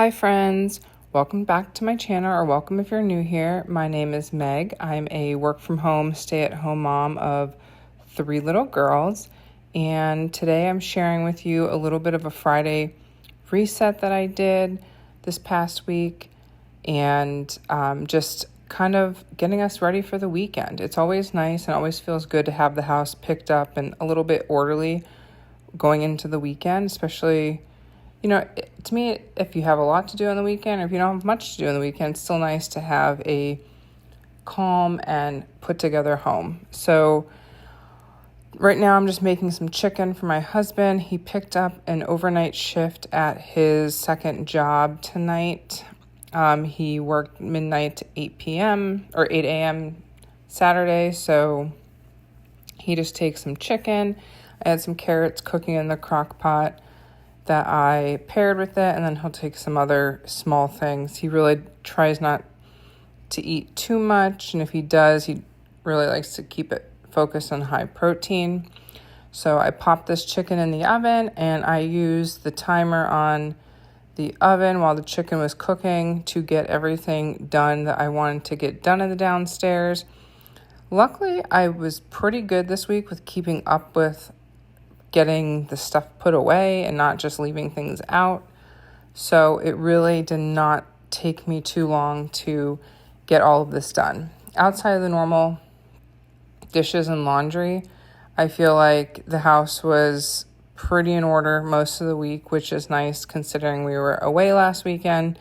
Hi friends, welcome back to my channel, or welcome if you're new here. My name is Meg. I'm a work from home, stay-at-home mom of 3 little girls, and today I'm sharing with you a little bit of a Friday reset that I did this past week, and just kind of getting us ready for the weekend. It's always nice and always feels good to have the house picked up and a little bit orderly going into the weekend, especially to me, if you have a lot to do on the weekend or if you don't have much to do on the weekend, it's still nice to have a calm and put together home. So right now I'm just making some chicken for my husband. He picked up an overnight shift at his second job tonight. He worked midnight to 8 p.m. or 8 a.m. Saturday, so he just takes some chicken. I had some carrots cooking in the crock pot that I paired with it, and then he'll take some other small things. He really tries not to eat too much, and if he does, he really likes to keep it focused on high protein. So I popped this chicken in the oven, and I used the timer on the oven while the chicken was cooking to get everything done that I wanted to get done in the downstairs. Luckily, I was pretty good this week with keeping up with getting the stuff put away and not just leaving things out. So it really did not take me too long to get all of this done. Outside of the normal dishes and laundry, I feel like the house was pretty in order most of the week, which is nice considering we were away last weekend.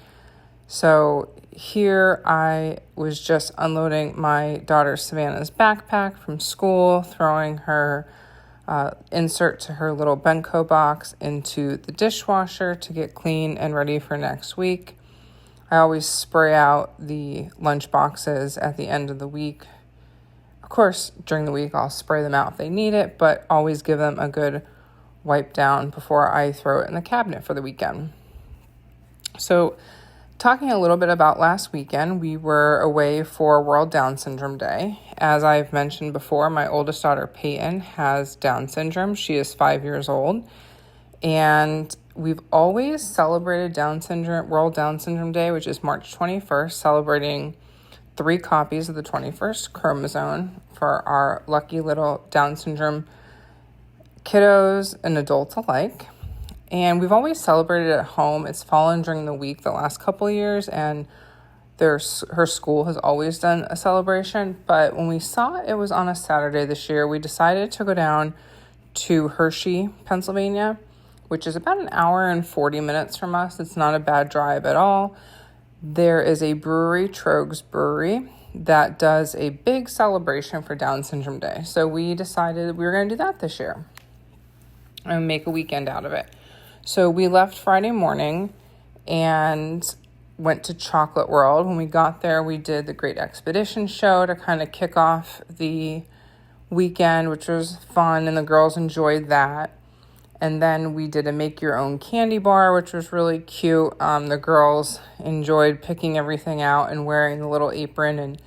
So here I was just unloading my daughter Savannah's backpack from school, throwing her insert to her little Benko box into the dishwasher to get clean and ready for next week. I always spray out the lunch boxes at the end of the week. Of course, during the week I'll spray them out if they need it, but always give them a good wipe down before I throw it in the cabinet for the weekend. So, talking a little bit about last weekend, we were away for World Down Syndrome Day. As I've mentioned before, my oldest daughter, Peyton, has Down syndrome. She is 5 years old. And we've always celebrated World Down Syndrome Day, which is March 21st, celebrating 3 copies of the 21st chromosome for our lucky little Down syndrome kiddos and adults alike. And we've always celebrated at home. It's fallen during the week the last couple of years, and her school has always done a celebration. But when we saw it was on a Saturday this year, we decided to go down to Hershey, Pennsylvania, which is about an hour and 40 minutes from us. It's not a bad drive at all. There is a brewery, Trogs Brewery, that does a big celebration for Down Syndrome Day. So we decided we were going to do that this year and make a weekend out of it. So we left Friday morning and went to Chocolate World. When we got there, we did the Great Expedition show to kind of kick off the weekend, which was fun, and the girls enjoyed that. And then we did a make your own candy bar, which was really cute. The girls enjoyed picking everything out and wearing the little apron and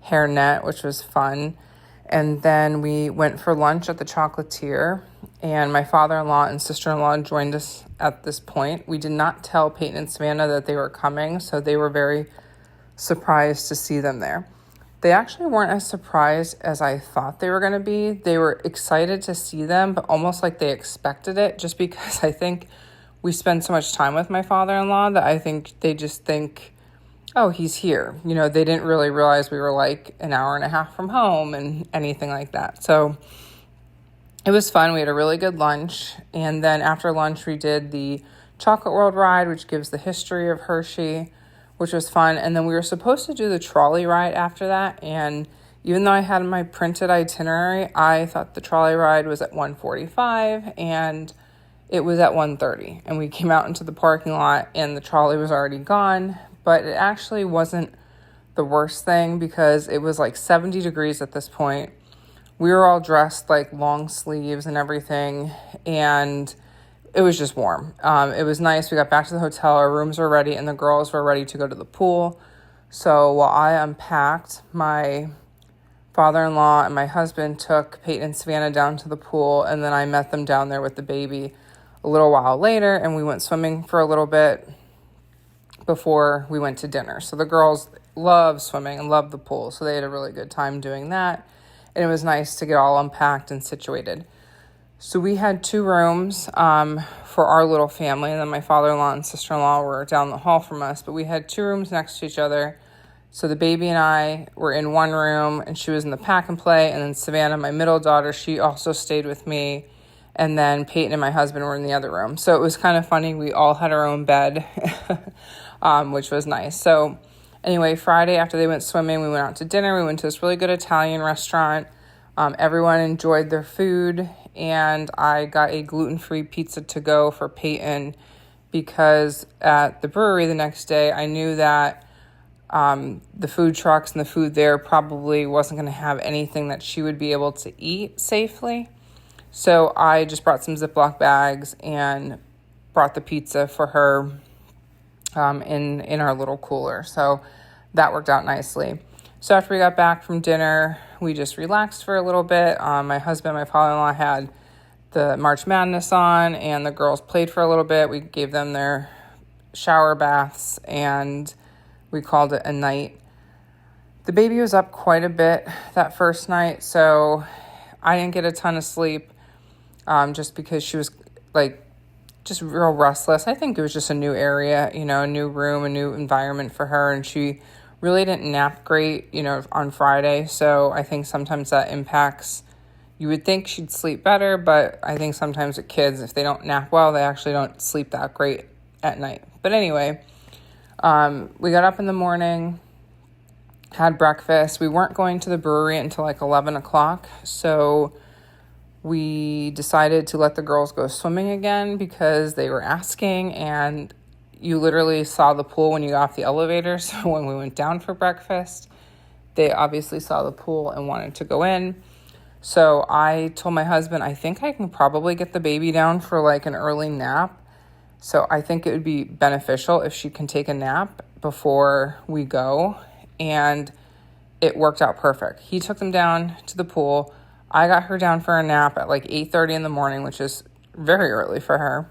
hairnet, which was fun. And then we went for lunch at the Chocolatier, and my father-in-law and sister-in-law joined us at this point. We did not tell Peyton and Savannah that they were coming, so they were very surprised to see them there. They actually weren't as surprised as I thought they were going to be. They were excited to see them, but almost like they expected it, just because I think we spend so much time with my father-in-law that I think they just think, oh, he's here. They didn't really realize we were like an hour and a half from home and anything like that. So it was fun. We had a really good lunch. And then after lunch, we did the Chocolate World ride, which gives the history of Hershey, which was fun. And then we were supposed to do the trolley ride after that. And even though I had my printed itinerary, I thought the trolley ride was at 1:45 and it was at 1:30. And we came out into the parking lot and the trolley was already gone. But it actually wasn't the worst thing because it was like 70 degrees at this point. We were all dressed like long sleeves and everything, and it was just warm. It was nice. We got back to the hotel. Our rooms were ready, and the girls were ready to go to the pool. So while I unpacked, my father-in-law and my husband took Peyton and Savannah down to the pool, and then I met them down there with the baby a little while later, and we went swimming for a little bit. before we went to dinner. So the girls love swimming and love the pool. So they had a really good time doing that. And it was nice to get all unpacked and situated. So we had 2 rooms for our little family. And then my father-in-law and sister-in-law were down the hall from us. But we had 2 rooms next to each other. So the baby and I were in one room, and she was in the pack and play. And then Savannah, my middle daughter, she also stayed with me. And then Peyton and my husband were in the other room. So it was kind of funny. We all had our own bed, which was nice. So anyway, Friday after they went swimming, we went out to dinner. We went to this really good Italian restaurant. Everyone enjoyed their food, and I got a gluten-free pizza to go for Peyton because at the brewery the next day, I knew that the food trucks and the food there probably wasn't going to have anything that she would be able to eat safely. So I just brought some Ziploc bags and brought the pizza for her in our little cooler. So that worked out nicely. So after we got back from dinner, we just relaxed for a little bit. My husband, my father-in-law had the March Madness on, and the girls played for a little bit. We gave them their shower baths, and we called it a night. The baby was up quite a bit that first night, so I didn't get a ton of sleep just because she was just real restless. I think it was just a new area, a new room, a new environment for her, and she really didn't nap great, on Friday. So I think sometimes that impacts. You would think she'd sleep better, but I think sometimes with kids, if they don't nap well, they actually don't sleep that great at night. But anyway, we got up in the morning, had breakfast. We weren't going to the brewery until 11 o'clock. So we decided to let the girls go swimming again because they were asking, and you literally saw the pool when you got off the elevator. So when we went down for breakfast, they obviously saw the pool and wanted to go in. So I told my husband, I think I can probably get the baby down for an early nap. So I think it would be beneficial if she can take a nap before we go. And it worked out perfect. He took them down to the pool. I got her down for a nap at 8:30 in the morning, which is very early for her.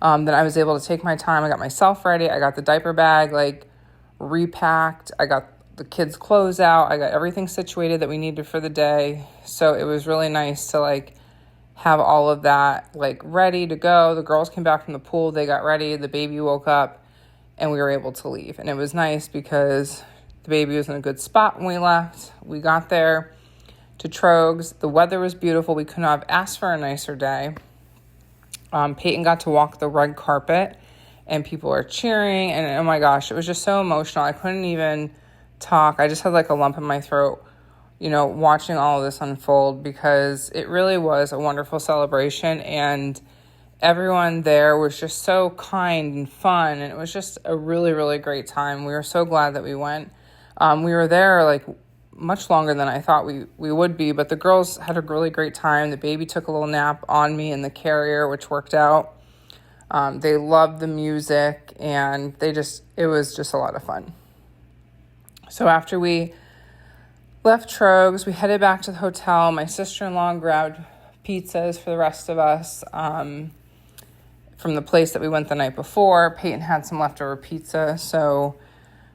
Then I was able to take my time. I got myself ready. I got the diaper bag repacked. I got the kids' clothes out. I got everything situated that we needed for the day. So it was really nice to have all of that ready to go. The girls came back from the pool. They got ready. The baby woke up, and we were able to leave. And it was nice because the baby was in a good spot when we left. We got there to Trogs. The weather was beautiful. We could not have asked for a nicer day. Peyton got to walk the red carpet, and people were cheering, and oh my gosh, it was just so emotional. I couldn't even talk. I just had a lump in my throat, watching all of this unfold, because it really was a wonderful celebration, and everyone there was just so kind and fun, and it was just a really, really great time. We were so glad that we went. We were there much longer than I thought we would be, but the girls had a really great time. The baby took a little nap on me in the carrier, which worked out. They loved the music, and it was just a lot of fun. So after we left Trogs, we headed back to the hotel. My sister-in-law grabbed pizzas for the rest of us from the place that we went the night before. Peyton had some leftover pizza, so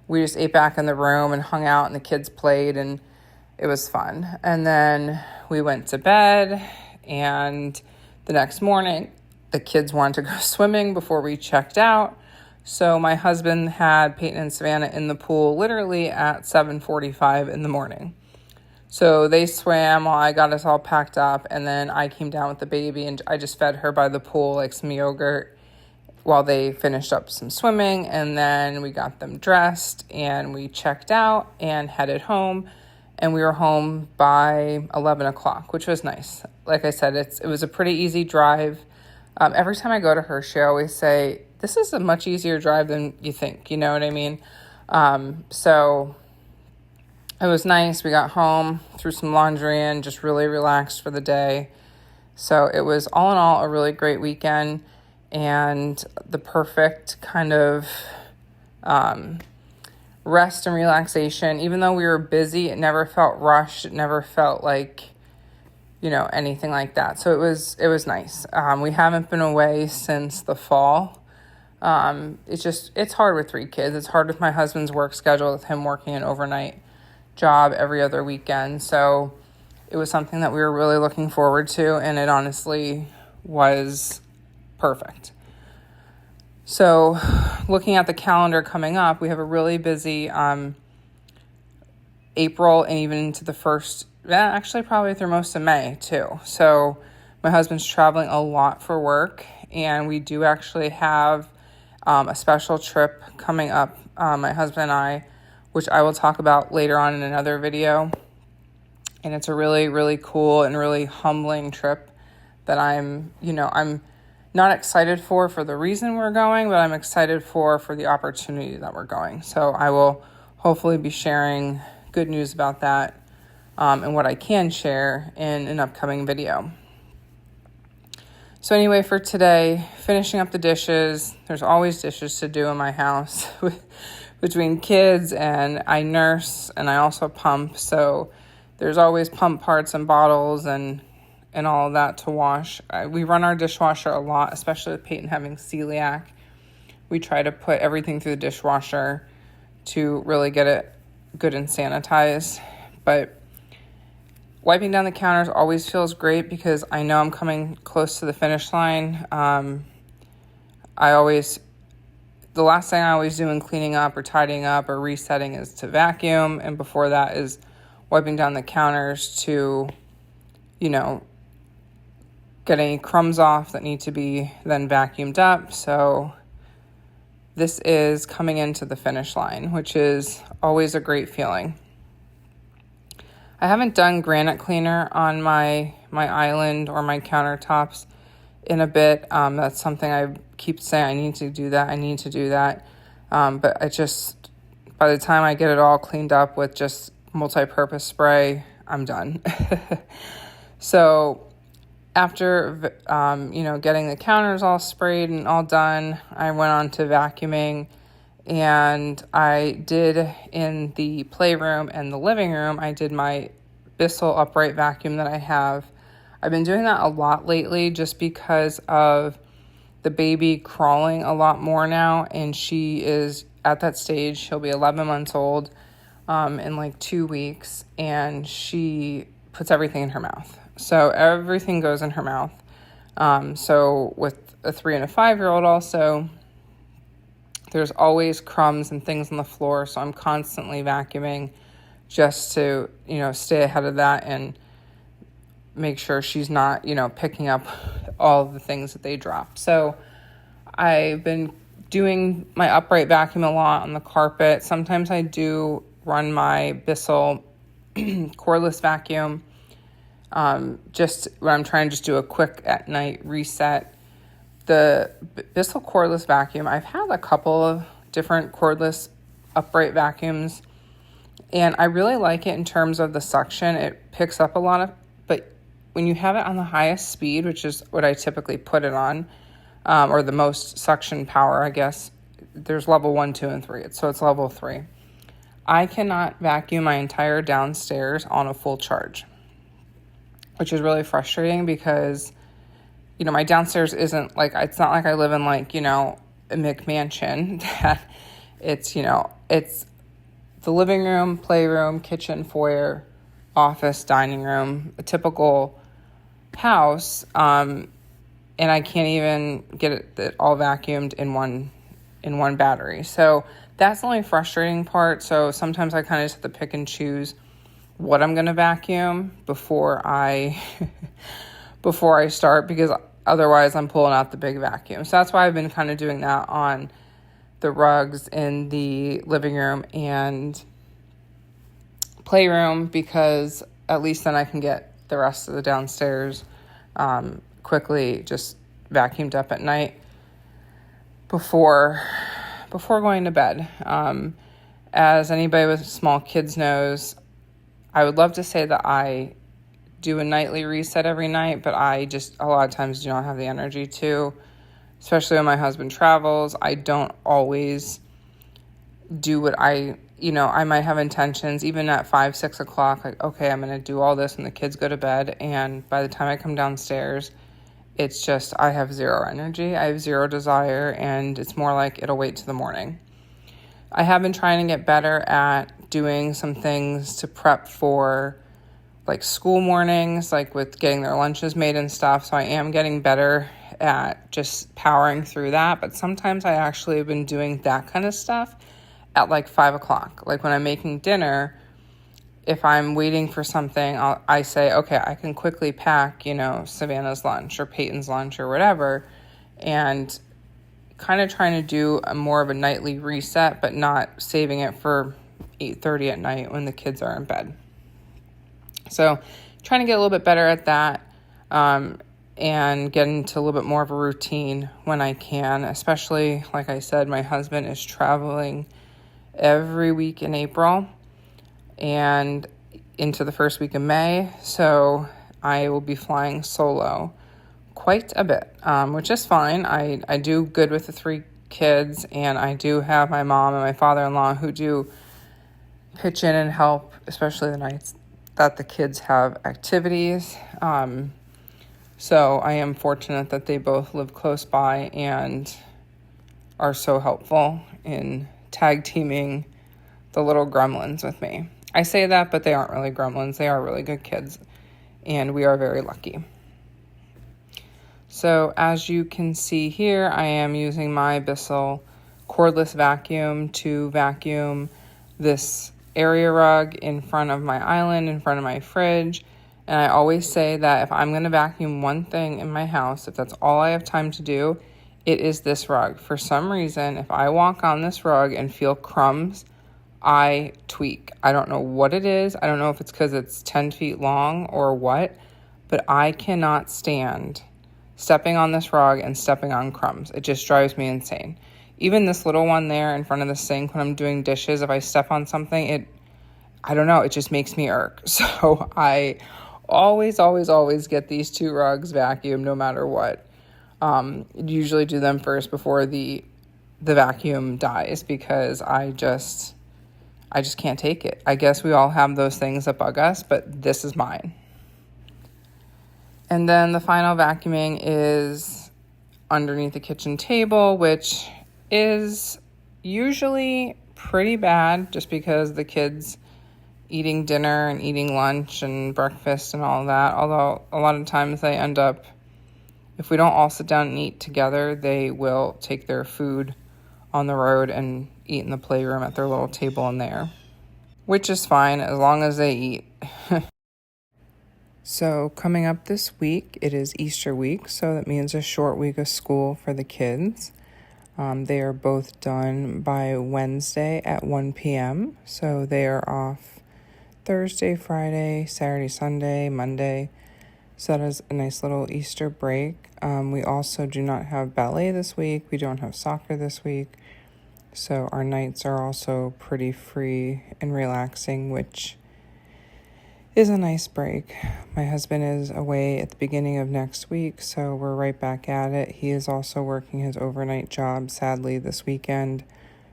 we just ate back in the room and hung out, and the kids played, and it was fun. And then we went to bed, and the next morning, the kids wanted to go swimming before we checked out. So my husband had Peyton and Savannah in the pool literally at 7:45 in the morning. So they swam while I got us all packed up, and then I came down with the baby, and I just fed her by the pool some yogurt while they finished up some swimming, and then we got them dressed, and we checked out and headed home, and we were home by 11 o'clock, which was nice. Like I said, it was a pretty easy drive. Every time I go to Hershey, I always say, this is a much easier drive than you think, you know what I mean? So it was nice. We got home, threw some laundry in, just really relaxed for the day. So it was all in all a really great weekend, and the perfect kind of rest and relaxation. Even though we were busy, it never felt rushed. It never felt anything like that. So it was nice. We haven't been away since the fall. It's hard with 3 kids. It's hard with my husband's work schedule, with him working an overnight job every other weekend. So it was something that we were really looking forward to, and it honestly was perfect. So looking at the calendar coming up, we have a really busy April and even into the actually probably through most of May too. So my husband's traveling a lot for work, and we do actually have a special trip coming up, my husband and I, which I will talk about later on in another video. And it's a really, really cool and really humbling trip that I'm not excited for the reason we're going, but I'm excited for the opportunity that we're going. So I will hopefully be sharing good news about that and what I can share in an upcoming video. So anyway, for today, finishing up the dishes. There's always dishes to do in my house between kids, and I nurse and I also pump. So there's always pump parts and bottles and all of that to wash. We run our dishwasher a lot, especially with Peyton having celiac. We try to put everything through the dishwasher to really get it good and sanitized. But wiping down the counters always feels great because I know I'm coming close to the finish line. The last thing I always do in cleaning up or tidying up or resetting is to vacuum. And before that is wiping down the counters to, get any crumbs off that need to be then vacuumed up. So this is coming into the finish line, which is always a great feeling. I haven't done granite cleaner on my island or my countertops in a bit. That's something I keep saying I need to do that. But by the time I get it all cleaned up with just multi-purpose spray, I'm done. So after, getting the counters all sprayed and all done, I went on to vacuuming. And I did in the playroom and the living room, I did my Bissell upright vacuum that I have. I've been doing that a lot lately just because of the baby crawling a lot more now. And she is at that stage. She'll be 11 months old in like 2 weeks. And she puts everything in her mouth. So everything goes in her mouth. So with a 3 and a 5-year-old also, there's always crumbs and things on the floor, so I'm constantly vacuuming just to, stay ahead of that and make sure she's not, picking up all the things that they drop. So I've been doing my upright vacuum a lot on the carpet. Sometimes I do run my Bissell cordless vacuum just when I'm trying to just do a quick at night reset. The Bissell cordless vacuum, I've had a couple of different cordless upright vacuums, and I really like it in terms of the suction. It picks up a lot of, but when you have it on the highest speed, which is what I typically put it on, or the most suction power, I guess, there's level 1, 2, and 3. So it's level 3. I cannot vacuum my entire downstairs on a full charge, which is really frustrating because my downstairs isn't it's not like I live in a McMansion that it's the living room, playroom, kitchen, foyer, office, dining room, a typical house. And I can't even get it all vacuumed in one battery. So that's the only frustrating part. So sometimes I kind of just have to pick and choose what I'm going to vacuum before I start, because otherwise I'm pulling out the big vacuum. So that's why I've been kind of doing that on the rugs in the living room and playroom, because at least then I can get the rest of the downstairs quickly just vacuumed up at night before going to bed. As anybody with small kids knows, I would love to say that I do a nightly reset every night, but I just a lot of times do not have the energy to, especially when my husband travels. I don't always do what I might have intentions, even at 5, 6 o'clock, okay, I'm going to do all this when the kids go to bed. And by the time I come downstairs, it's just, I have zero energy. I have zero desire, and it's more like it'll wait till the morning. I have been trying to get better at doing some things to prep for like school mornings, like with getting their lunches made and stuff. So I am getting better at just powering through that. But sometimes I actually have been doing that kind of stuff at like 5 o'clock. Like when I'm making dinner, if I'm waiting for something, I say, okay, I can quickly pack, Savannah's lunch or Peyton's lunch or whatever, and kind of trying to do more of a nightly reset, but not saving it for 8:30 at night when the kids are in bed. So trying to get a little bit better at that, and get into a little bit more of a routine when I can, especially, like I said, my husband is traveling every week in April and into the first week of May. So I will be flying solo quite a bit, which is fine. I do good with the 3 kids, and I do have my mom and my father-in-law who do pitch in and help, especially the nights that the kids have activities. So I am fortunate that they both live close by and are so helpful in tag teaming the little gremlins with me. I say that, but they aren't really gremlins. They are really good kids, and we are very lucky. So as you can see here, I am using my Bissell cordless vacuum to vacuum this area rug in front of my island, in front of my fridge. And I always say that if I'm going to vacuum one thing in my house, if that's all I have time to do, it is this rug. For some reason, if I walk on this rug and feel crumbs, I tweak. I don't know what it is. I don't know if it's because it's 10 feet long or what, but I cannot stand stepping on this rug and stepping on crumbs. It just drives me insane. Even this little one there in front of the sink when I'm doing dishes, if I step on something, I don't know, it just makes me irk. So I always get these 2 rugs vacuumed no matter what. Usually do them first before the vacuum dies, because I just can't take it. I guess we all have those things that bug us, but this is mine. And then the final vacuuming is underneath the kitchen table, which is usually pretty bad just because the kids eating dinner and eating lunch and breakfast and all that. Although a lot of times they end up, if we don't all sit down and eat together, they will take their food on the road and eat in the playroom at their little table in there, which is fine as long as they eat. So coming up this week, it is Easter week, so that means a short week of school for the kids. They are both done by Wednesday at 1 p.m., so they are off Thursday, Friday, Saturday, Sunday, Monday. So that is a nice little Easter break. We also do not have ballet this week. We don't have soccer this week. So our nights are also pretty free and relaxing, which is a nice break. My husband is away at the beginning of next week, so we're right back at it. He is also working his overnight job, sadly, this weekend.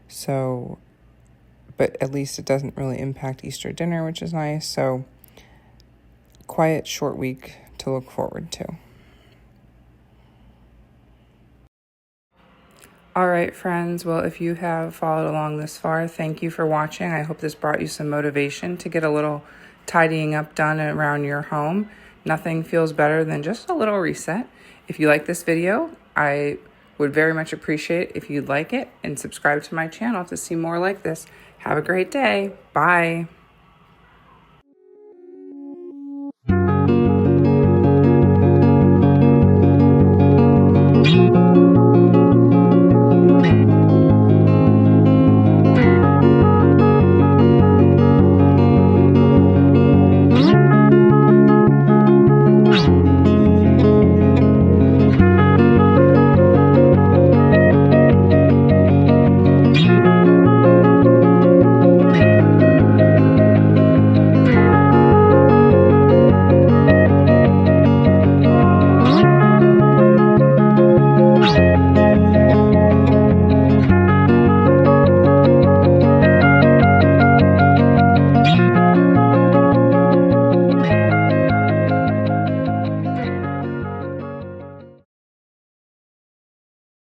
So, but at least it doesn't really impact Easter dinner, which is nice. So, quiet, short week to look forward to. All right, friends. Well, if you have followed along this far, thank you for watching. I hope this brought you some motivation to get a little tidying up done around your home. Nothing feels better than just a little reset. If you like this video, I would very much appreciate if you'd like it and subscribe to my channel to see more like this. Have a great day. Bye.